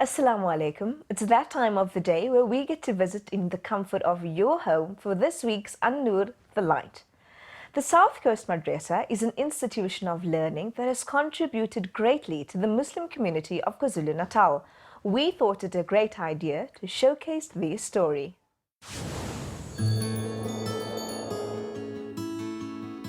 Assalamu alaikum. It's that time of the day where we get to visit in the comfort of your home for this week's An Nur the Light. The South Coast Madrasa is an institution of learning that has contributed greatly to the Muslim community of KwaZulu-Natal. We thought it a great idea to showcase their story.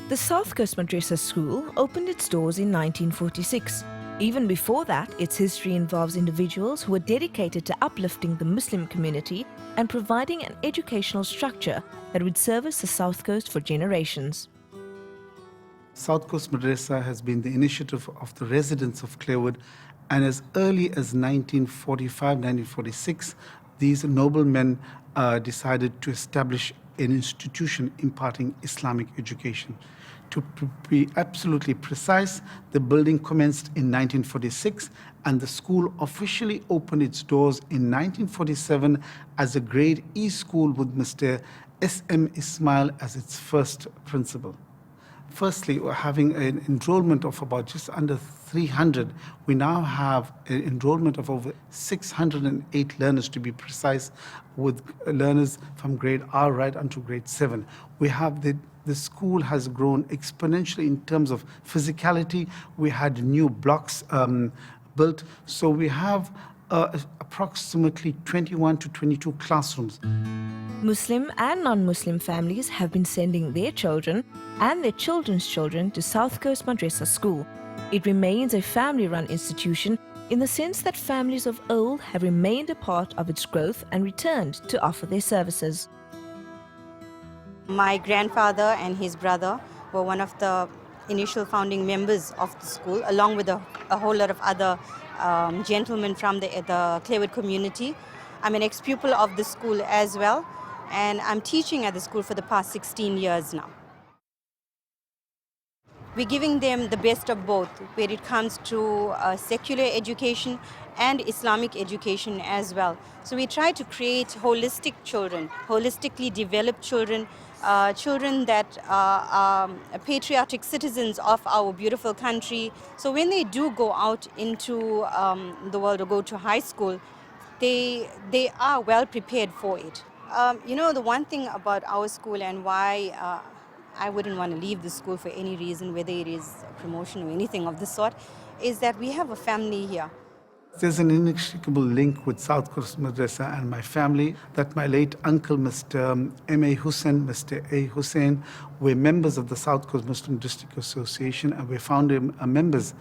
The South Coast Madrasa School opened its doors in 1946. Even before that, its history involves individuals who were dedicated to uplifting the Muslim community and providing an educational structure that would service the South Coast for generations. South Coast Madrasa has been the initiative of the residents of Clearwood, and as early as 1945-1946, these noblemen decided to establish an institution imparting Islamic education. To be absolutely precise, the building commenced in 1946 and the school officially opened its doors in 1947 as a Grade E school with Mr. S.M. Ismail as its first principal. Firstly, we're having an enrollment of about just under 300. We now have an enrollment of over 608 learners, to be precise, with learners from grade R right until grade 7. We have the school has grown exponentially in terms of physicality. We had new blocks built, so we have approximately 21 to 22 classrooms. Muslim and non-Muslim families have been sending their children and their children's children to South Coast Madrasa School. It remains a family-run institution in the sense that families of old have remained a part of its growth and returned to offer their services. My grandfather and his brother were one of the initial founding members of the school, along with a whole lot of other gentlemen from the Clearwood community. I'm an ex-pupil of the school as well, and I'm teaching at the school for the past 16 years now. We're giving them the best of both when it comes to secular education and Islamic education as well. So we try to create holistic children, holistically developed children, children that are patriotic citizens of our beautiful country. So when they do go out into the world or go to high school, they are well prepared for it. You know, the one thing about our school and why I wouldn't want to leave the school for any reason, whether it is a promotion or anything of the sort, is that we have a family here. There's an inextricable link with South Coast Madrasa and my family, that my late uncle, Mr. M.A. Hussain, Mr. A. Hussain, were members of the South Coast Muslim District Association, and we founder members.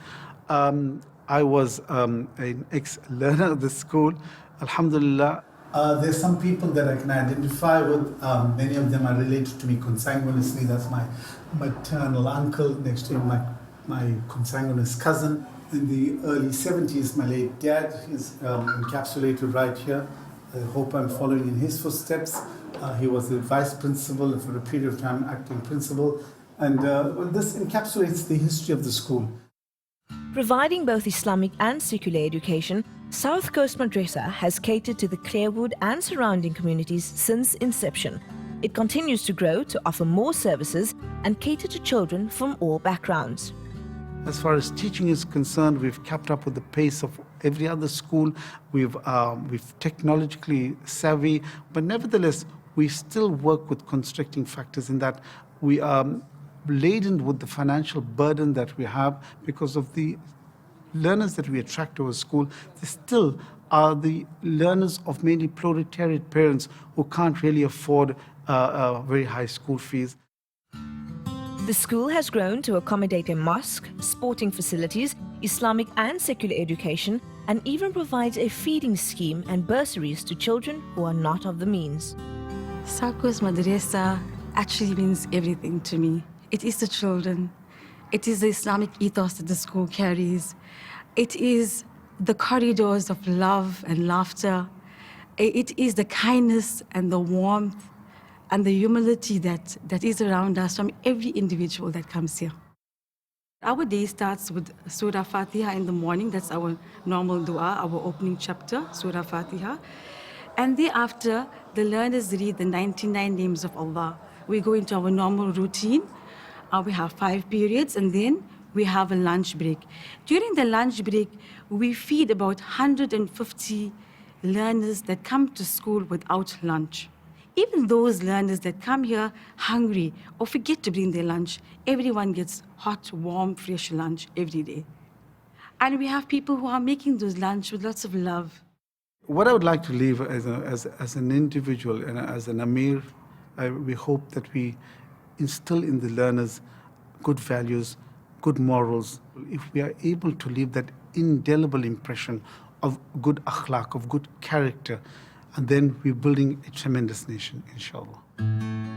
I was an ex-learner of the school. Alhamdulillah. There's some people that I can identify with. Many of them are related to me consanguineously. That's my maternal uncle, next to him my consanguineous cousin. In the early 70s, my late dad is encapsulated right here. I hope I'm following in his footsteps. He was the vice principal, for a period of time acting principal. And this encapsulates the history of the school. Providing both Islamic and secular education, South Coast Madrasa has catered to the Clearwood and surrounding communities since inception. It continues to grow to offer more services and cater to children from all backgrounds. As far as teaching is concerned, we've kept up with the pace of every other school. We've technologically savvy, but nevertheless, we still work with constricting factors in that we are laden with the financial burden that we have because of the learners that we attract to our school. They still are the learners of mainly proletariat parents who can't really afford very high school fees. The school has grown to accommodate a mosque, sporting facilities, Islamic and secular education, and even provides a feeding scheme and bursaries to children who are not of the means. South Coast Madrasa actually means everything to me. It is the children. It is the Islamic ethos that the school carries. It is the corridors of love and laughter. It is the kindness and the warmth and the humility that is around us from every individual that comes here. Our day starts with Surah Fatiha in the morning. That's our normal dua, our opening chapter, Surah Fatiha. And thereafter, the learners read the 99 names of Allah. We go into our normal routine. We have 5 periods, and then we have a lunch break. During the lunch break, we feed about 150 learners that come to school without lunch. Even those learners that come here hungry or forget to bring their lunch, everyone gets hot, warm, fresh lunch every day. And we have people who are making those lunch with lots of love. What I would like to leave as an individual and as an Amir, we hope that we instill in the learners good values, good morals. If we are able to leave that indelible impression of good akhlaq, of good character, and then we're building a tremendous nation, inshallah.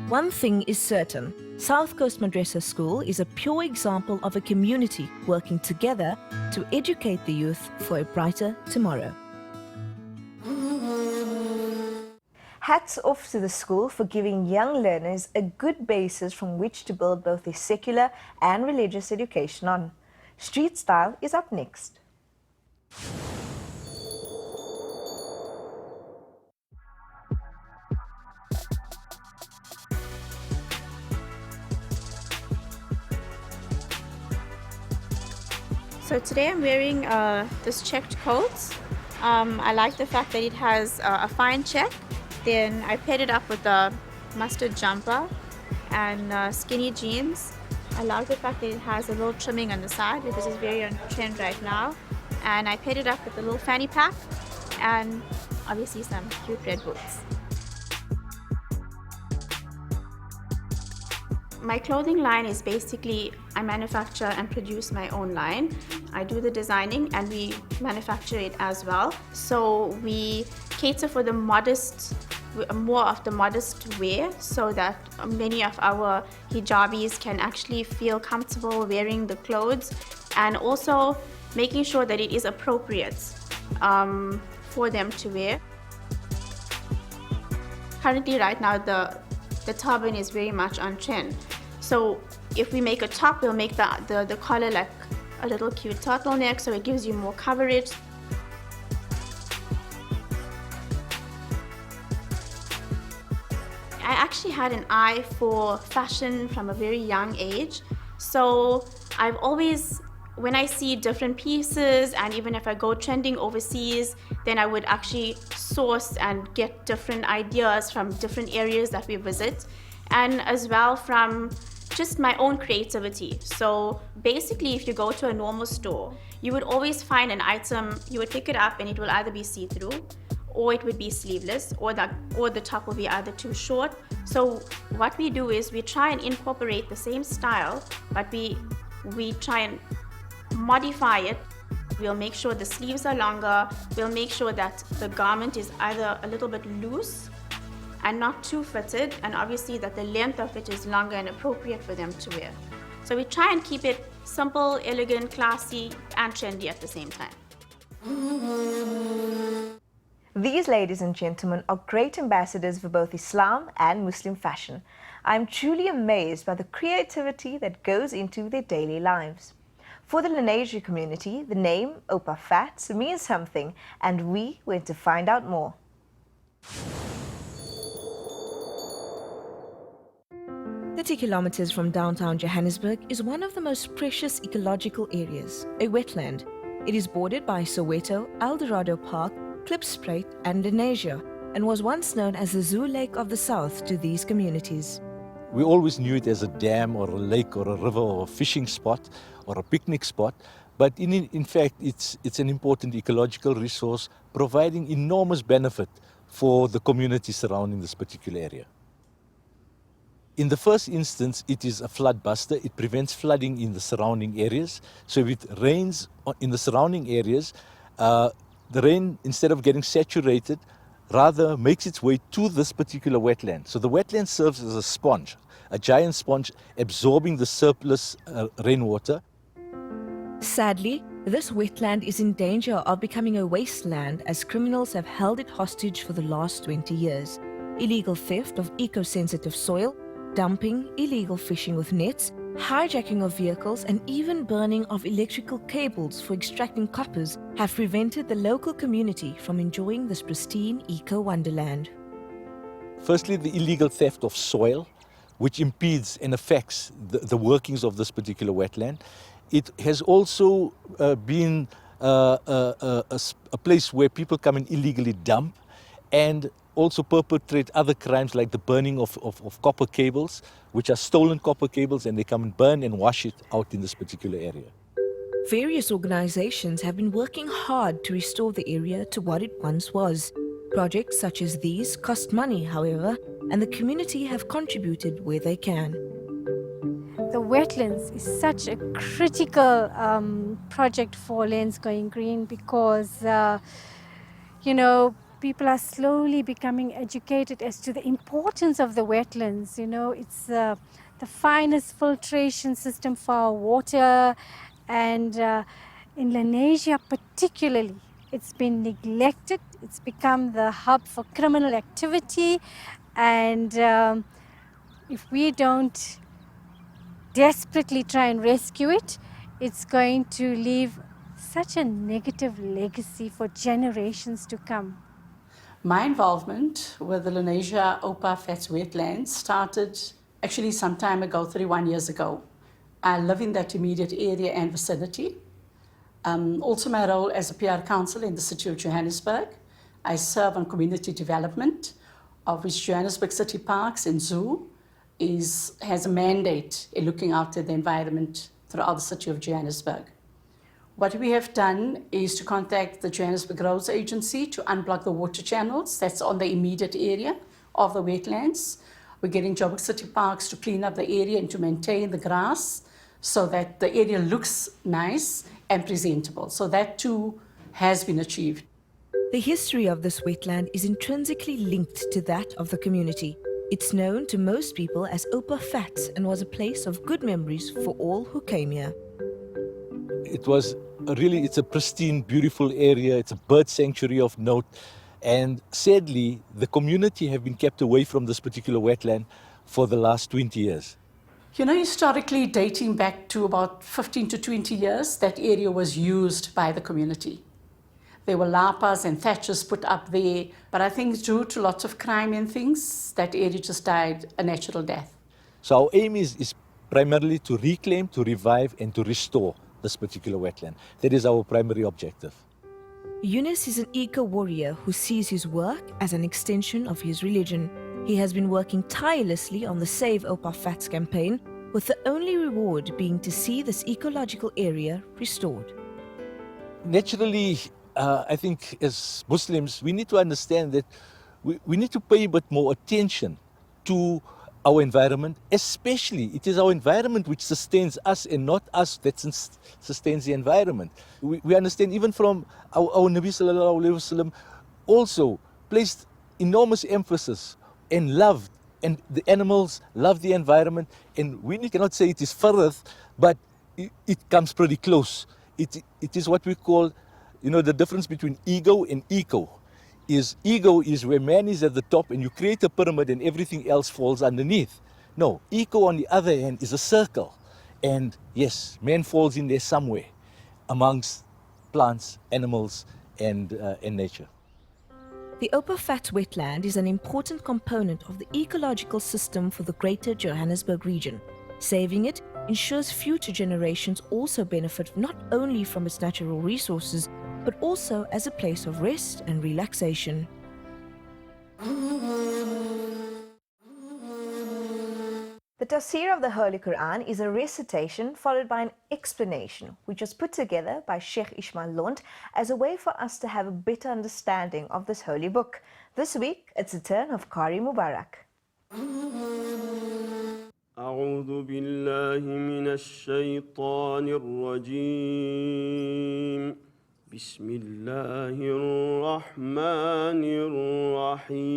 One thing is certain, South Coast Madrasa School is a pure example of a community working together to educate the youth for a brighter tomorrow. Hats off to the school for giving young learners a good basis from which to build both a secular and religious education on. Street Style is up next. So today I'm wearing this checked coat. I like the fact that it has a fine check. Then I paired it up with a mustard jumper and skinny jeans. I like the fact that it has a little trimming on the side because it's very on trend right now. And I paired it up with a little fanny pack and obviously some cute red boots. My clothing line is basically, I manufacture and produce my own line. I do the designing and we manufacture it as well. So we cater for the modest, more of the modest wear so that many of our hijabis can actually feel comfortable wearing the clothes and also making sure that it is appropriate for them to wear. Currently right now the turban is very much on trend. So if we make a top, we'll make the collar like a little cute turtleneck so it gives you more coverage. I actually had an eye for fashion from a very young age. So I've always, when I see different pieces and even if I go trending overseas, then I would actually source and get different ideas from different areas that we visit and as well from just my own creativity. So basically if you go to a normal store, you would always find an item, you would pick it up and it will either be see-through or it would be sleeveless or the top will be either too short. So what we do is we try and incorporate the same style, but we try and modify it. We'll make sure the sleeves are longer, we'll make sure that the garment is either a little bit loose and not too fitted, and obviously that the length of it is longer and appropriate for them to wear. So we try and keep it simple, elegant, classy, and trendy at the same time. These ladies and gentlemen are great ambassadors for both Islam and Muslim fashion. I'm truly amazed by the creativity that goes into their daily lives. For the Lenasia community, the name Opa Fats means something, and we went to find out more. 30 kilometers from downtown Johannesburg is one of the most precious ecological areas, a wetland. It is bordered by Soweto, Eldorado Park, Klipspruit and Lenasia, and was once known as the Zoo Lake of the South to these communities. We always knew it as a dam or a lake or a river or a fishing spot or a picnic spot, but in fact it's an important ecological resource providing enormous benefit for the community surrounding this particular area. In the first instance, it is a flood buster. It prevents flooding in the surrounding areas. So if it rains in the surrounding areas, the rain, instead of getting saturated, rather makes its way to this particular wetland. So the wetland serves as a sponge, a giant sponge absorbing the surplus rainwater. Sadly, this wetland is in danger of becoming a wasteland as criminals have held it hostage for the last 20 years. Illegal theft of eco-sensitive soil, dumping, illegal fishing with nets, hijacking of vehicles and even burning of electrical cables for extracting coppers have prevented the local community from enjoying this pristine eco-wonderland. Firstly, the illegal theft of soil, which impedes and affects the workings of this particular wetland. It has also been a place where people come and illegally dump and also perpetrate other crimes like the burning of copper cables, which are stolen copper cables, and they come and burn and wash it out in this particular area. Various organizations have been working hard to restore the area to what it once was. Projects such as these cost money, however, and the community have contributed where they can. The wetlands is such a critical project for Lens Going Green because, people are slowly becoming educated as to the importance of the wetlands. It's the finest filtration system for our water, and in Lenasia particularly, it's been neglected. It's become the hub for criminal activity, and if we don't desperately try and rescue it, it's going to leave such a negative legacy for generations to come. My involvement with the Lenasia Opa Fats wetlands started actually some time ago, 31 years ago. I live in that immediate area and vicinity. Also my role as a PR councillor in the city of Johannesburg. I serve on community development, of which Johannesburg City Parks and Zoo has a mandate in looking after the environment throughout the city of Johannesburg. What we have done is to contact the Johannesburg Roads Agency to unblock the water channels that's on the immediate area of the wetlands. We're getting Joburg City Parks to clean up the area and to maintain the grass so that the area looks nice and presentable. So that too has been achieved. The history of this wetland is intrinsically linked to that of the community. It's known to most people as Opa Fats and was a place of good memories for all who came here. It's a pristine, beautiful area. It's a bird sanctuary of note. And sadly, the community have been kept away from this particular wetland for the last 20 years. Historically, dating back to about 15 to 20 years, that area was used by the community. There were lapas and thatches put up there, but I think due to lots of crime and things, that area just died a natural death. So our aim is primarily to reclaim, to revive, and to restore this particular wetland. That is our primary objective. Yunus is an eco-warrior who sees his work as an extension of his religion. He has been working tirelessly on the Save Opa Fats campaign, with the only reward being to see this ecological area restored. Naturally, I think as Muslims, we need to understand that we need to pay a bit more attention to our environment, especially it is our environment which sustains us and not us that sustains the environment. We understand even from our Nabi Sallallahu Alaihi Wasallam also placed enormous emphasis and loved, and the animals love the environment, and we cannot say it is farth, but it comes pretty close. It is what we call, the difference between ego and eco. Ego is where man is at the top and you create a pyramid and everything else falls underneath. No, eco on the other hand is a circle. And yes, man falls in there somewhere amongst plants, animals and nature. The Opa Fats wetland is an important component of the ecological system for the greater Johannesburg region. Saving it ensures future generations also benefit not only from its natural resources, but also as a place of rest and relaxation. The tafsir of the Holy Quran is a recitation followed by an explanation, which was put together by Sheikh Ismail Lont as a way for us to have a better understanding of this holy book. This week, it's the turn of Qari Mubarak. أعوذ بالله من الشيطان الرجيم بسم الله الرحمن الرحيم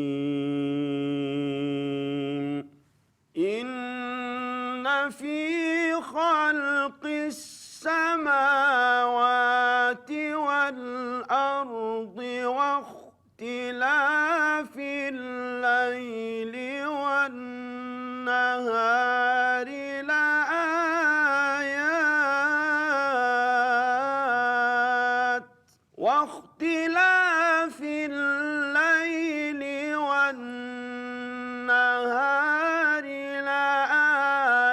إن في خلق السماوات والأرض واختلاف الليل والنهار لآيات واختلاف الليل والنهار لآيات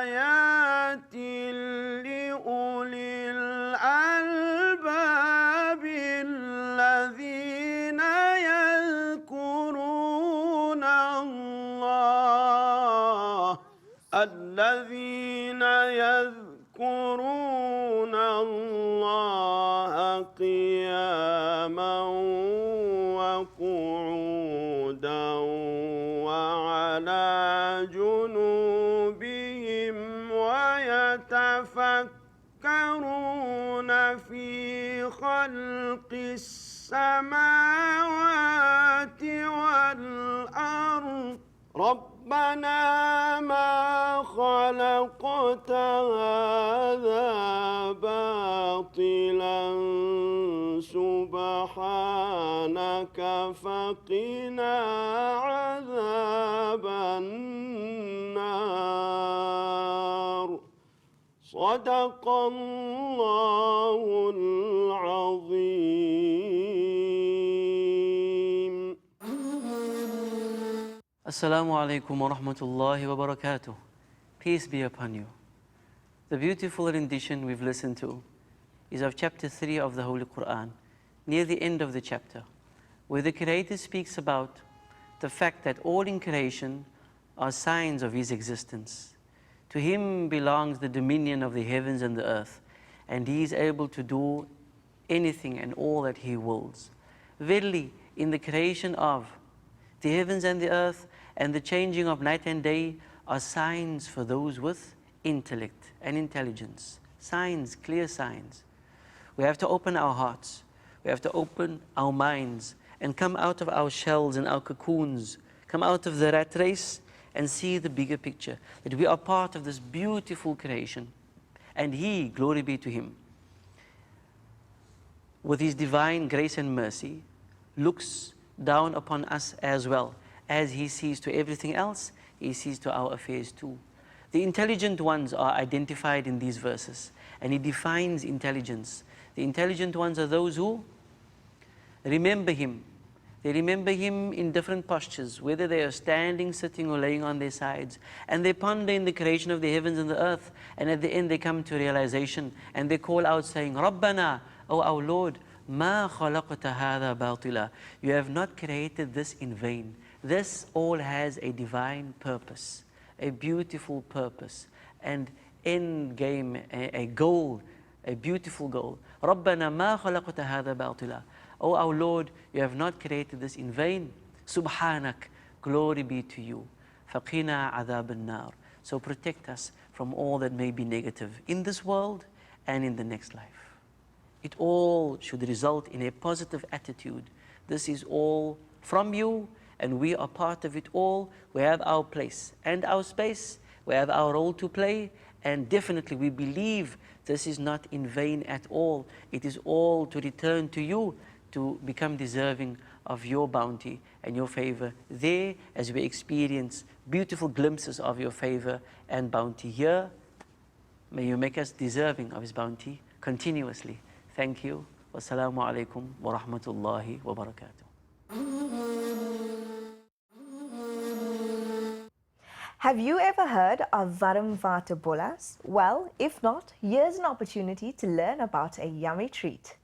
لأولي الذين يذكرون الله قياما وقعودا وعلى جنوبهم ويتفكرون في خلق السماوات والأرض ربنا ما خلقت هذا باطلا سبحانك فقنا عذاب النار صدق الله العظيم. Assalamu alaikum wa rahmatullahi wa barakatuh. Peace be upon you. The beautiful rendition we've listened to is of chapter 3 of the Holy Quran, near the end of the chapter, where the Creator speaks about the fact that all in creation are signs of His existence. To Him belongs the dominion of the heavens and the earth, and He is able to do anything and all that He wills. Verily, in the creation of the heavens and the earth and the changing of night and day are signs for those with intellect and intelligence. Signs, clear signs. We have to open our hearts. We have to open our minds and come out of our shells and our cocoons, come out of the rat race and see the bigger picture, that we are part of this beautiful creation. And He, glory be to Him, with His divine grace and mercy, looks down upon us as well. As He sees to everything else, He sees to our affairs too. The intelligent ones are identified in these verses, and He defines intelligence. The intelligent ones are those who remember Him. They remember Him in different postures, whether they are standing, sitting, or laying on their sides. And they ponder in the creation of the heavens and the earth, and at the end they come to realization, and they call out saying, Rabbana, O our Lord, Ma khalaqta hadha batila. You have not created this in vain. This all has a divine purpose, a beautiful purpose, and end game, a goal, a beautiful goal. Rabbana ma khalaqta hadha batila. O our Lord, you have not created this in vain. Subhanak, glory be to you. Faqina adhab an-nar. So protect us from all that may be negative in this world and in the next life. It all should result in a positive attitude. This is all from you, and we are part of it all. We have our place and our space. We have our role to play, and definitely we believe this is not in vain at all. It is all to return to you, to become deserving of your bounty and your favor there, as we experience beautiful glimpses of your favor and bounty here. May you make us deserving of His bounty continuously. Thank you. Wassalamu alaikum wa rahmatullahi wa barakatuh. Have you ever heard of Varam Vata Bolas? Well, if not, here's an opportunity to learn about a yummy treat.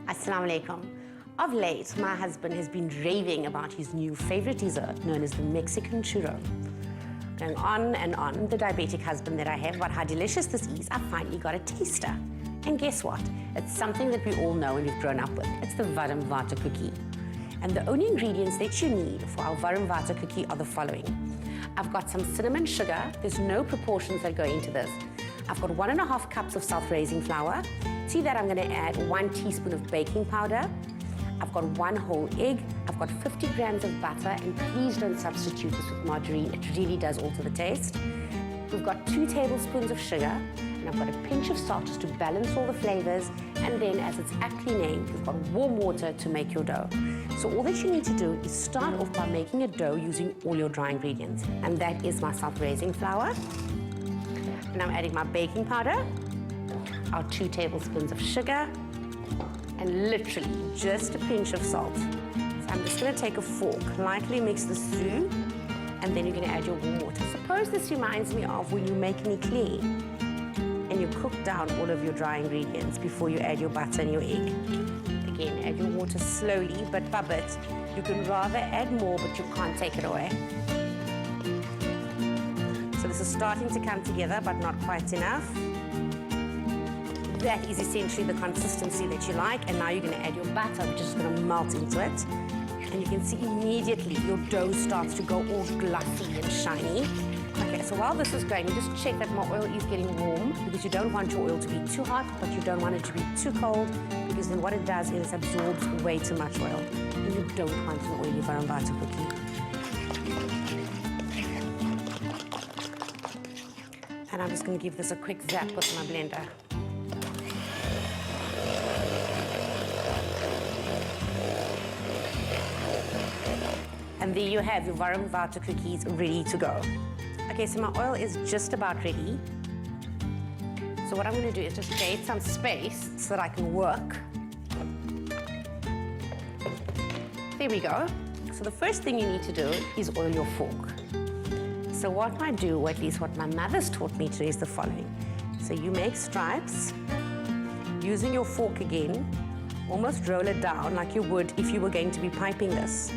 Assalamu alaikum. Of late, my husband has been raving about his new favorite dessert known as the Mexican Churro. Going on and on, the diabetic husband that I have, about how delicious this is, I finally got a taster. And guess what? It's something that we all know and we've grown up with. It's the Varam Vata cookie. And the only ingredients that you need for our Varam Vata cookie are the following. I've got some cinnamon sugar. There's no proportions that go into this. I've got 1.5 cups of self-raising flour. To that, I'm going to add 1 teaspoon of baking powder. I've got 1 whole egg. I've got 50 grams of butter, and please don't substitute this with margarine. It really does alter the taste. We've got 2 tablespoons of sugar, and I've got a pinch of salt just to balance all the flavors. And then, as it's aptly named, we've got warm water to make your dough. So all that you need to do is start off by making a dough using all your dry ingredients. And that is my self-raising flour. And I'm adding my baking powder, our 2 tablespoons of sugar, and literally just a pinch of salt. So I'm just going to take a fork, lightly mix this through, and then you're going to add your warm water. Suppose this reminds me of when you make an eclair and you cook down all of your dry ingredients before you add your butter and your egg. Again, add your water slowly, bit by bit. You can rather add more, but you can't take it away. So this is starting to come together, but not quite enough. That is essentially the consistency that you like. And now you're going to add your butter, which is going to melt into it. And you can see immediately your dough starts to go all glossy and shiny. Okay, so while this is going, you just check that my oil is getting warm, because you don't want your oil to be too hot, but you don't want it to be too cold, because then what it does is it absorbs way too much oil. And you don't want an oily varambata cookie. And I'm just going to give this a quick zap with my blender. And there you have your varambata cookies ready to go. Okay, so my oil is just about ready. So what I'm going to do is just create some space so that I can work. There we go. So the first thing you need to do is oil your fork. So what I do, or at least what my mother's taught me to do, is the following. So you make stripes, using your fork again, almost roll it down like you would if you were going to be piping this.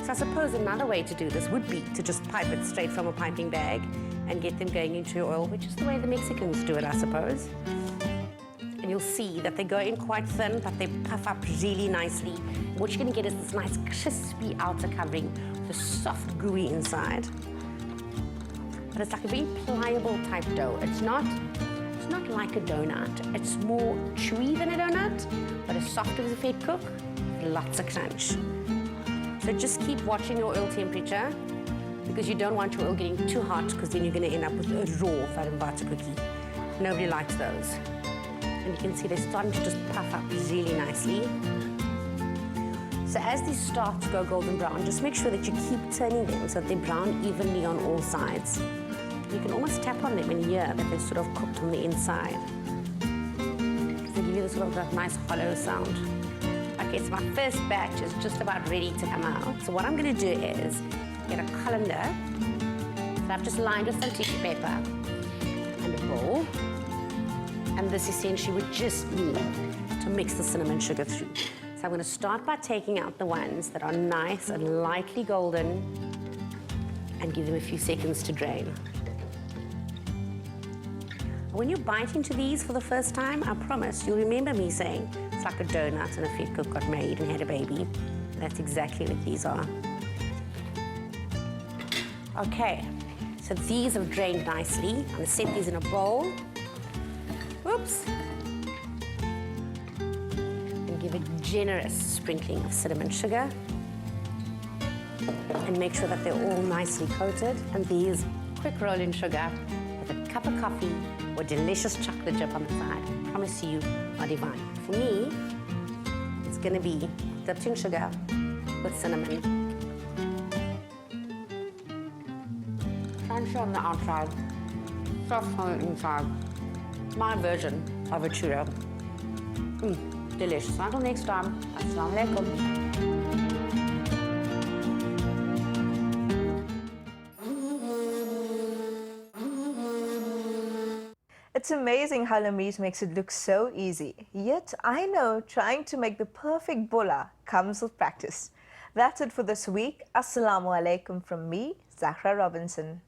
So I suppose another way to do this would be to just pipe it straight from a piping bag and get them going into your oil, which is the way the Mexicans do it, I suppose. And you'll see that they go in quite thin, but they puff up really nicely. What you're going to get is this nice crispy outer covering with a soft gooey inside. But it's like a very pliable type dough. It's not like a donut. It's more chewy than a donut, but as soft as a fed cook, with lots of crunch. So just keep watching your oil temperature, because you don't want your oil getting too hot, because then you're going to end up with a raw varambata cookie. Nobody likes those. And you can see they're starting to just puff up really nicely. So as these start to go golden brown, just make sure that you keep turning them so that they brown evenly on all sides. You can almost tap on them and hear that they're sort of cooked on the inside. They give you this sort of that nice hollow sound. Okay, so my first batch is just about ready to come out. So what I'm going to do is get a colander that I've just lined with some tissue paper and a bowl. And this essentially would just be to mix the cinnamon sugar through. So I'm going to start by taking out the ones that are nice and lightly golden and give them a few seconds to drain. When you bite into these for the first time, I promise you'll remember me saying it's like a donut and a fed cook got married and had a baby. That's exactly what these are. Okay, so these have drained nicely. I'm going to set these in a bowl. Whoops. And give a generous sprinkling of cinnamon sugar. And make sure that they're all nicely coated. And these quick roll-in sugar with a cup of coffee or delicious chocolate chip on the side, I promise you, are divine. For me, it's going to be dipped in sugar with cinnamon. Crunchy on the outside, soft on the inside. My version of a churro. Delicious. Until next time, Assalamu alaikum. It's amazing how Lamise makes it look so easy. Yet, I know trying to make the perfect bola comes with practice. That's it for this week. Assalamu alaikum from me, Zahra Robinson.